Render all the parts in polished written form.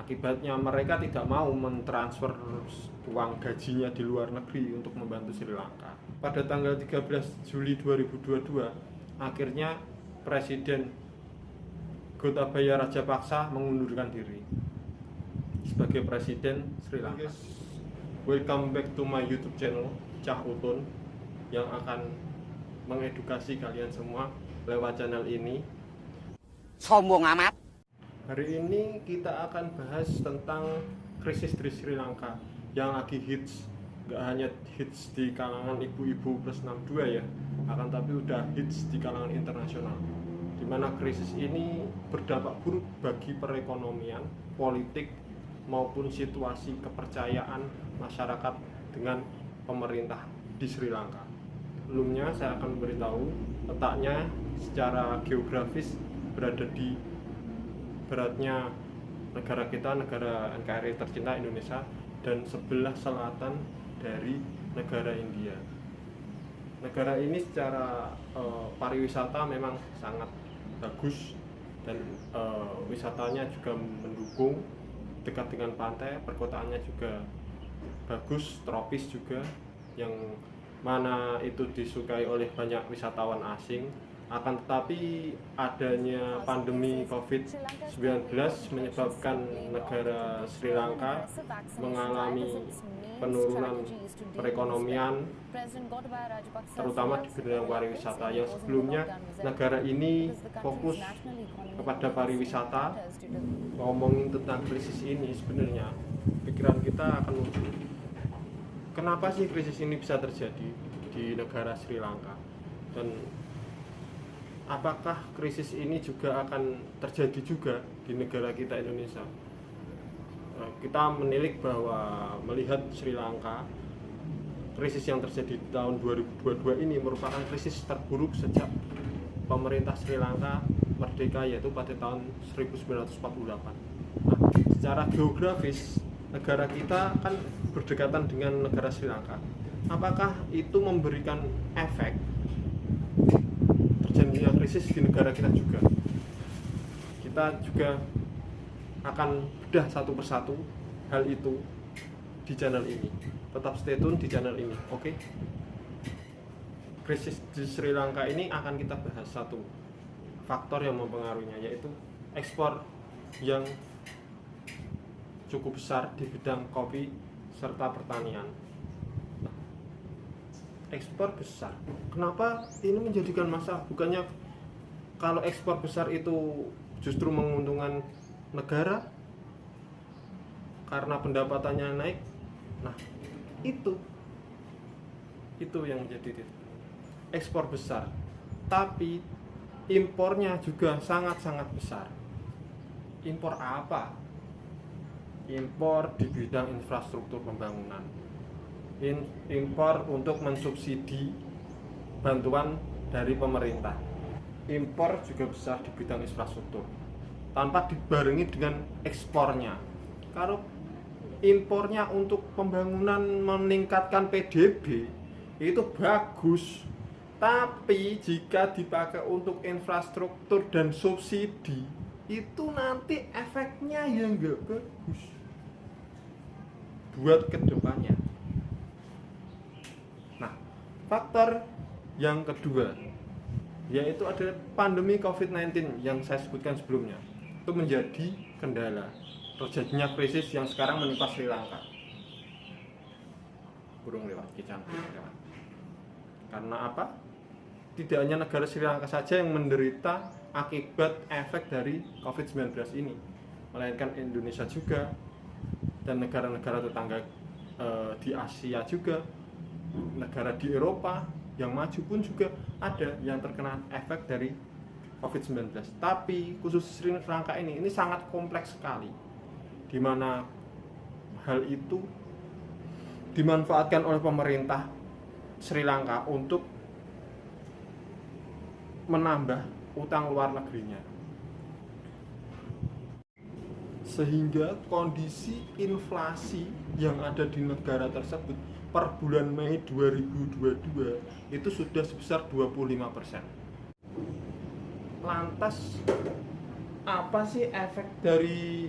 Akibatnya mereka tidak mau mentransfer uang gajinya di luar negeri untuk membantu Sri Lanka. Pada tanggal 13 Juli 2022, akhirnya Presiden Gotabaya Rajapaksa mengundurkan diri sebagai Presiden Sri Lanka. Welcome back to my YouTube channel Cah Utun, yang akan mengedukasi kalian semua lewat channel ini. Sombong amat. Hari ini kita akan bahas tentang krisis di Sri Lanka yang lagi hits. Gak hanya hits di kalangan ibu-ibu plus 62 ya, akan tapi udah hits di kalangan internasional, dimana krisis ini berdampak buruk bagi perekonomian, politik, maupun situasi kepercayaan masyarakat dengan pemerintah di Sri Lanka. Sebelumnya saya akan memberitahu letaknya secara geografis berada di beratnya negara kita, negara NKRI tercinta Indonesia, dan sebelah selatan dari negara India. Negara ini secara pariwisata memang sangat bagus dan wisatanya juga mendukung, dekat dengan pantai, perkotaannya juga bagus, tropis juga, yang mana itu disukai oleh banyak wisatawan asing. Akan tetapi adanya pandemi COVID-19 menyebabkan negara Sri Lanka mengalami penurunan perekonomian, terutama di bidang pariwisata. Yang sebelumnya negara ini fokus kepada pariwisata. Ngomongin tentang krisis ini, sebenarnya pikiran kita akan muncul, kenapa sih krisis ini bisa terjadi di negara Sri Lanka, dan apakah krisis ini juga akan terjadi juga di negara kita Indonesia. Kita menilik bahwa melihat Sri Lanka, krisis yang terjadi di tahun 2022 ini merupakan krisis terburuk sejak pemerintah Sri Lanka merdeka, yaitu pada tahun 1948. Nah, secara geografis negara kita kan berdekatan dengan negara Sri Lanka. Apakah itu memberikan efek terjadinya krisis di negara kita juga? Kita juga akan bedah satu persatu hal itu di channel ini. Tetap stay tune di channel ini, oke? Krisis di Sri Lanka ini akan kita bahas satu faktor yang mempengaruhinya, yaitu ekspor yang cukup besar di bidang kopi serta pertanian. Ekspor besar, kenapa ini menjadikan masalah? Bukannya kalau ekspor besar itu justru menguntungkan negara karena pendapatannya naik. Nah, itu yang menjadi ekspor besar, tapi impornya juga sangat-sangat besar. Impor apa? Impor di bidang infrastruktur pembangunan, impor untuk mensubsidi bantuan dari pemerintah. Impor juga besar di bidang infrastruktur tanpa dibarengi dengan ekspornya. Kalau impornya untuk pembangunan meningkatkan PDB itu bagus, tapi jika dipakai untuk infrastruktur dan subsidi itu nanti efeknya ya nggak bagus buat kedepannya. Nah, faktor yang kedua yaitu ada pandemi COVID-19 yang saya sebutkan sebelumnya. Itu menjadi kendala terjadinya krisis yang sekarang menimpa Sri Lanka. Burung lewat, kicang lewat. Karena apa? Tidak hanya negara Sri Lanka saja yang menderita akibat efek dari COVID-19 ini, melainkan Indonesia juga, dan negara-negara tetangga di Asia juga, negara di Eropa yang maju pun juga ada yang terkena efek dari COVID-19. Tapi khusus Sri Lanka ini sangat kompleks sekali, di mana hal itu dimanfaatkan oleh pemerintah Sri Lanka untuk menambah utang luar negerinya, sehingga kondisi inflasi yang ada di negara tersebut per bulan Mei 2022 itu sudah sebesar 25%. Lantas apa sih efek dari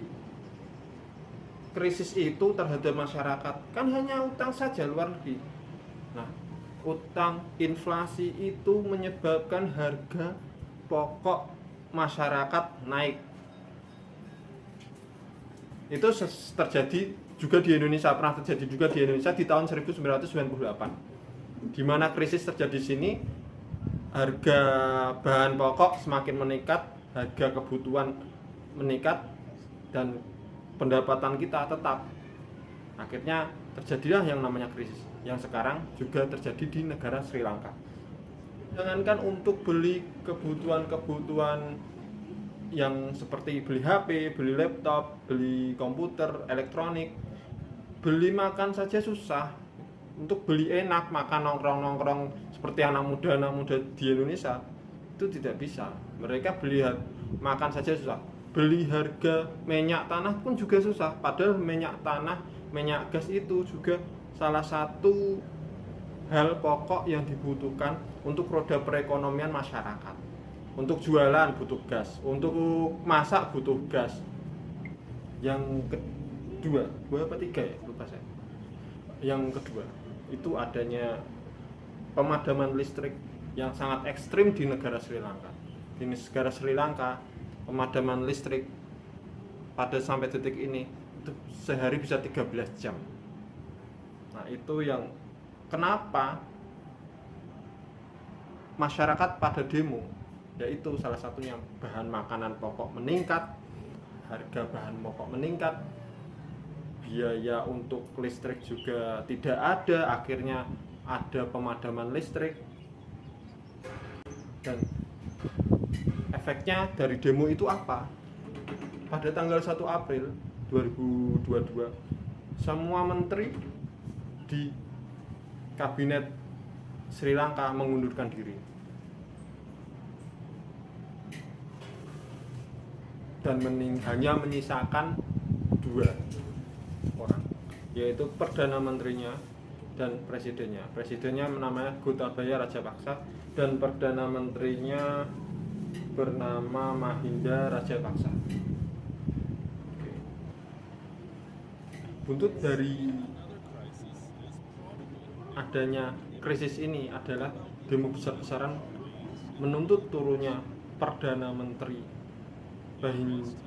krisis itu terhadap masyarakat? Kan hanya utang saja luar negeri. Nah, utang, inflasi itu menyebabkan harga pokok masyarakat naik. Itu terjadi juga di Indonesia, pernah terjadi juga di Indonesia di tahun 1998. Di mana krisis terjadi di sini, harga bahan pokok semakin meningkat, harga kebutuhan meningkat, dan pendapatan kita tetap. Akhirnya terjadilah yang namanya krisis, yang sekarang juga terjadi di negara Sri Lanka. Jangankan untuk beli kebutuhan-kebutuhan yang seperti beli HP, beli laptop, beli komputer, elektronik, beli makan saja susah. Untuk beli enak, makan nongkrong-nongkrong seperti anak muda di Indonesia itu tidak bisa. Mereka beli makan saja susah. Beli harga minyak tanah pun juga susah. Padahal minyak tanah, minyak gas itu juga salah satu hal pokok yang dibutuhkan untuk roda perekonomian masyarakat. Untuk jualan butuh gas, untuk masak butuh gas. Yang kedua, dua apa tiga ya? Lupa saya. Yang kedua, itu adanya pemadaman listrik yang sangat ekstrim di negara Sri Lanka. Di negara Sri Lanka, pemadaman listrik pada sampai detik ini itu sehari bisa 13 jam. Nah, itu yang kenapa masyarakat pada demo, yaitu salah satunya bahan makanan pokok meningkat, harga bahan pokok meningkat, biaya untuk listrik juga tidak ada, akhirnya ada pemadaman listrik. Dan efeknya dari demo itu apa? Pada tanggal 1 April 2022, semua menteri di kabinet Sri Lanka mengundurkan diri. Dan hanya menyisakan 2 orang, yaitu Perdana Menterinya dan Presidennya. Presidennya namanya Gotabaya Rajapaksa dan Perdana Menterinya bernama Mahinda Rajapaksa. Buntut dari adanya krisis ini adalah demo besar-besaran menuntut turunnya Perdana Menteri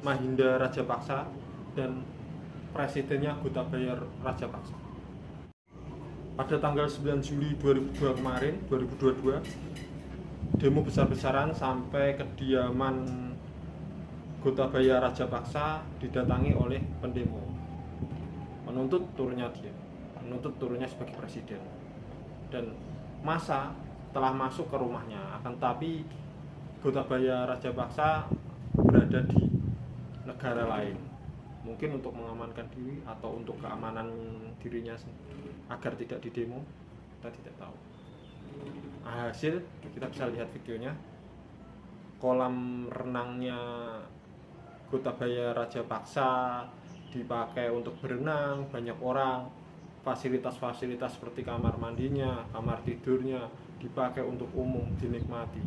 Mahinda Rajapaksa dan Presidennya Gotabaya Rajapaksa. Pada tanggal 9 Juli 2022, demo besar-besaran sampai kediaman Gotabaya Rajapaksa didatangi oleh pendemo, menuntut turunnya sebagai presiden. Dan massa telah masuk ke rumahnya, akan tapi Gotabaya Rajapaksa berada di negara lain, mungkin untuk mengamankan diri atau untuk keamanan dirinya agar tidak didemo, kita tidak tahu. Hasil kita bisa lihat videonya, kolam renangnya Gotabaya Rajapaksa dipakai untuk berenang, banyak orang, fasilitas-fasilitas seperti kamar mandinya, kamar tidurnya dipakai untuk umum, dinikmati.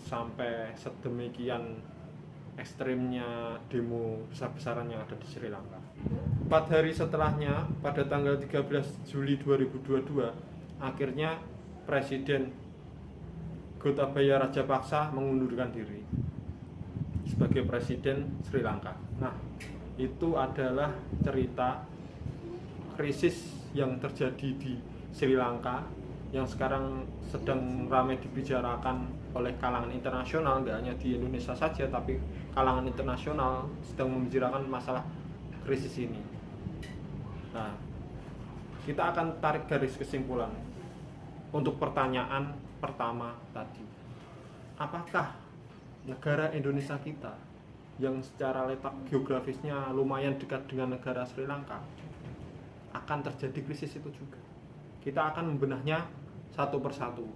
Sampai sedemikian ekstrimnya demo besar-besaran yang ada di Sri Lanka. 4 hari setelahnya, pada tanggal 13 Juli 2022, akhirnya Presiden Gotabaya Rajapaksa mengundurkan diri sebagai Presiden Sri Lanka. Nah, itu adalah cerita krisis yang terjadi di Sri Lanka yang sekarang sedang ramai dibicarakan oleh kalangan internasional, nggak hanya di Indonesia saja, tapi kalangan internasional sedang membicarakan masalah krisis ini. Nah, kita akan tarik garis kesimpulan untuk pertanyaan pertama tadi. Apakah negara Indonesia kita yang secara letak geografisnya lumayan dekat dengan negara Sri Lanka akan terjadi krisis itu juga? Kita akan membenahnya satu persatu.